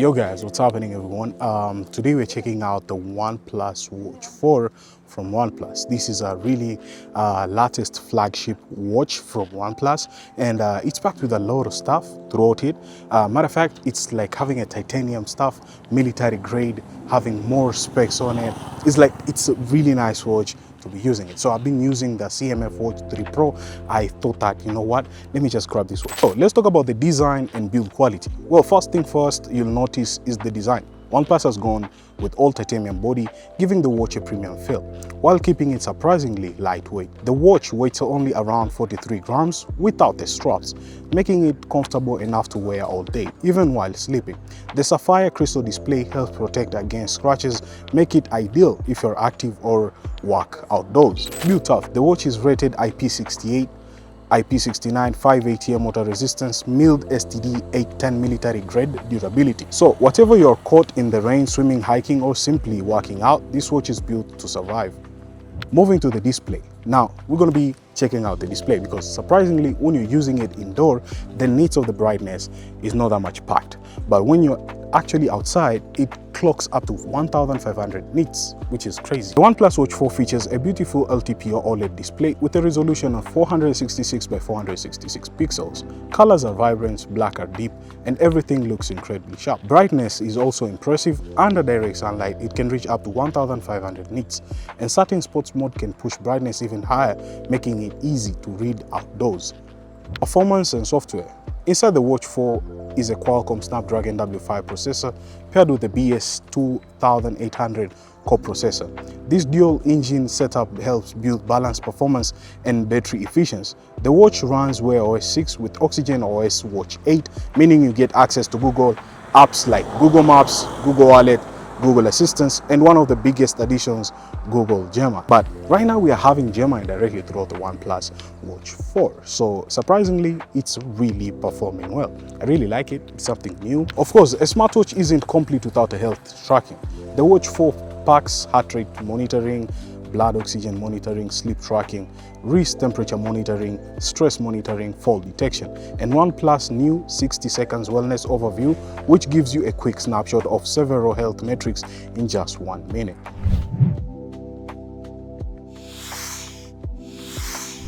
Yo guys, what's happening everyone? Today we're checking out the OnePlus Watch 4 from OnePlus. This is a really latest flagship watch from OnePlus, and it's packed with a lot of stuff throughout it. Matter of fact, it's like having a titanium stuff, military grade, having more specs on it. It's a really nice watch to be using it. So I've been using the CMF Watch 3 Pro. I thought that, you know what, let me just grab this one. So let's talk about the design and build quality. Well, first thing first, you'll notice is the design. OnePlus has gone with all titanium body, giving the watch a premium feel, while keeping it surprisingly lightweight. The watch weighs only around 43 grams without the straps, making it comfortable enough to wear all day, even while sleeping. The sapphire crystal display helps protect against scratches, make it ideal if you're active or work outdoors. Built tough, the watch is rated IP68, IP69, 5 motor resistance, milled STD 810 military grade durability. So whatever you're caught in the rain, swimming, hiking, or simply working out, this watch is built to survive. Moving to the display. Now we're going to be checking out the display because surprisingly, when you're using it indoor, the needs of the brightness is not that much packed. But when you're actually outside, it clocks up to 1500 nits, which is crazy. The OnePlus Watch 4 features a beautiful LTPO OLED display with a resolution of 466 by 466 pixels. Colors are vibrant, black are deep, and everything looks incredibly sharp. Brightness is also impressive. Under direct sunlight, it can reach up to 1500 nits, and certain sports mode can push brightness even higher, making it easy to read outdoors. Performance and software. Inside the Watch 4 is a Qualcomm Snapdragon W5 processor paired with the BS2800 core processor. This dual engine setup helps build balanced performance and battery efficiency. The watch runs Wear OS 6 with Oxygen OS Watch 8, meaning you get access to Google apps like Google Maps, Google Wallet, Google Assistant, and one of the biggest additions, Google Gemma. But right now we are having Gemma directly throughout the OnePlus Watch 4. So surprisingly, it's really performing well. I really like it. It's something new. Of course, a smartwatch isn't complete without a health tracking. The Watch 4 packs heart rate monitoring, blood oxygen monitoring, sleep tracking, wrist temperature monitoring, stress monitoring, fall detection, and OnePlus new 60 seconds wellness overview, which gives you a quick snapshot of several health metrics in just 1 minute.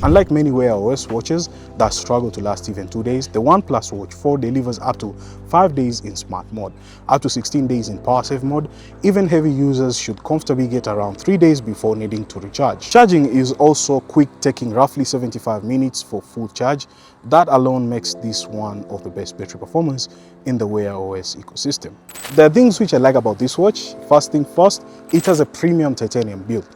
Unlike many Wear OS watches that struggle to last even 2 days, the OnePlus Watch 4 delivers up to 5 days in smart mode, up to 16 days in power save mode. Even heavy users should comfortably get around 3 days before needing to recharge. Charging is also quick, taking roughly 75 minutes for full charge. That alone makes this one of the best battery performance in the Wear OS ecosystem. There are things which I like about this watch. First thing first, it has a premium titanium build.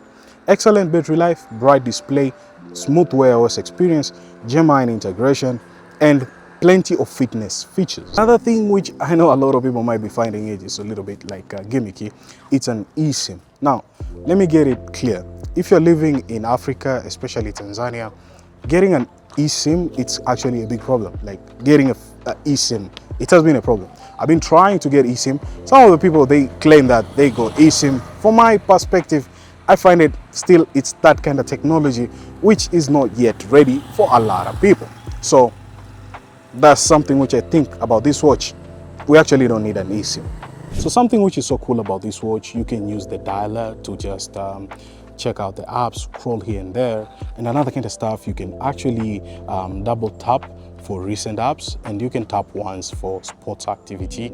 Excellent battery life, bright display, smooth Wear OS experience, Gemma integration, and plenty of fitness features. Another thing which I know a lot of people might be finding it is a little bit like gimmicky, it's an eSIM. Now, let me get it clear. If you're living in Africa, especially Tanzania, getting an eSIM, it's actually a big problem. Like getting a eSIM, it has been a problem. I've been trying to get eSIM. Some of the people, they claim that they got eSIM. From my perspective, I find it still, it's that kind of technology which is not yet ready for a lot of people. So that's something which I think about this watch. We actually don't need an eSIM. So something which is so cool about this watch, you can use the dialer to just check out the apps, scroll here and there. And another kind of stuff, you can actually double tap for recent apps, and you can tap once for sports activity,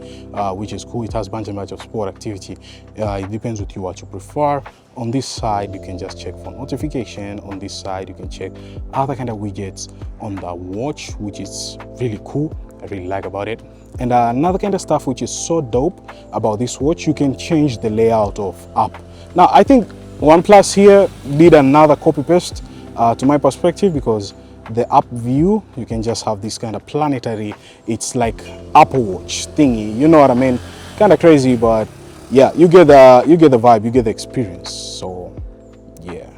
which is cool. It has a bunch of sport activity. It depends with you what you prefer. On this side, you can just check for notification. On this side, you can check other kind of widgets on the watch, which is really cool. I really like about it. And another kind of stuff which is so dope about this watch, you can change the layout of app. Now, I think OnePlus here did another copy paste to my perspective, because the app view, you can just have this kind of planetary, it's like Apple Watch thingy, you know what I mean? Kind of crazy, but yeah, you get the vibe, you get the experience. So yeah,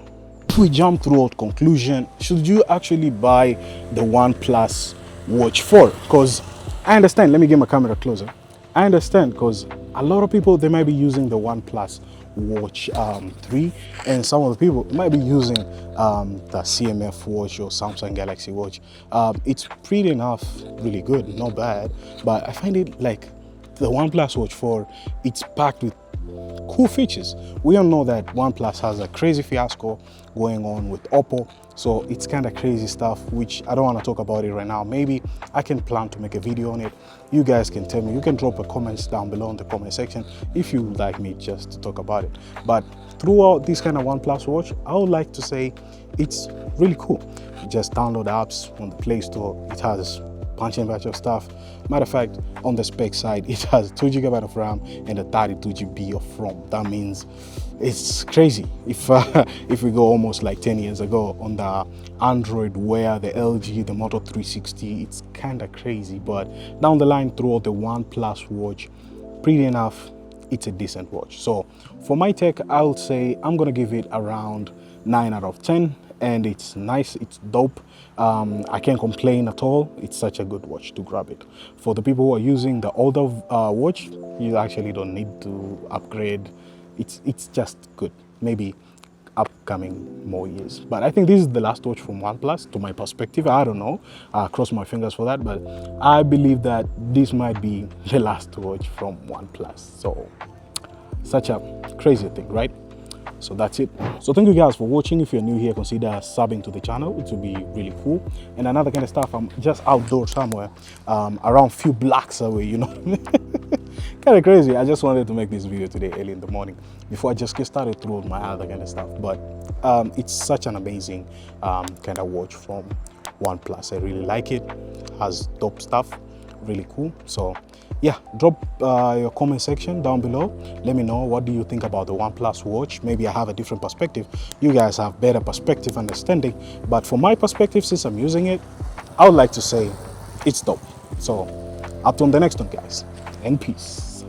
if we jump through conclusion, should you actually buy the OnePlus Watch 4? Because I understand, let me get my camera closer. I understand, because a lot of people, they might be using the OnePlus Watch 3, and some of the people might be using the CMF watch or Samsung Galaxy Watch. It's pretty enough, really good, not bad, but I find it like the OnePlus Watch 4, it's packed with cool features. We all know that OnePlus has a crazy fiasco going on with Oppo, so it's kind of crazy stuff, which I don't want to talk about it right now. Maybe I can plan to make a video on it. You guys can tell me, you can drop a comments down below in the comment section if you would like me just to talk about it. But throughout this kind of OnePlus Watch, I would like to say it's really cool. You just download the apps on the Play Store. It has punching batch of stuff. Matter of fact, on the spec side, it has 2 GB of RAM and a 32 GB of ROM. That means it's crazy. If we go almost like 10 years ago on the Android Wear, the LG, the Moto 360, it's kind of crazy. But down the line, throughout the OnePlus Watch, pretty enough, it's a decent watch. So for my take, I would say I'm gonna give it around 9 out of 10. And it's nice, it's dope. I can't complain at all. It's such a good watch to grab it. For the people who are using the older watch, you actually don't need to upgrade. It's just good. Maybe upcoming more years. But I think this is the last watch from OnePlus, to my perspective. I don't know. Cross my fingers for that. But I believe that this might be the last watch from OnePlus. So such a crazy thing, right? So that's it. So thank you guys for watching. If you're new here, consider subbing to the channel. It will be really cool. And another kind of stuff, I'm just outdoors somewhere, around few blocks away, you know. Kind of crazy. I just wanted to make this video today early in the morning before I just get started through my other kind of stuff. But it's such an amazing kind of watch from OnePlus. I really like it. Has dope stuff. Really cool. So yeah, drop your comment section down below. Let me know, what do you think about the OnePlus Watch? Maybe I have a different perspective. You guys have better perspective understanding. But from my perspective, since I'm using it, I would like to say it's dope. So up to the next one, guys, and peace.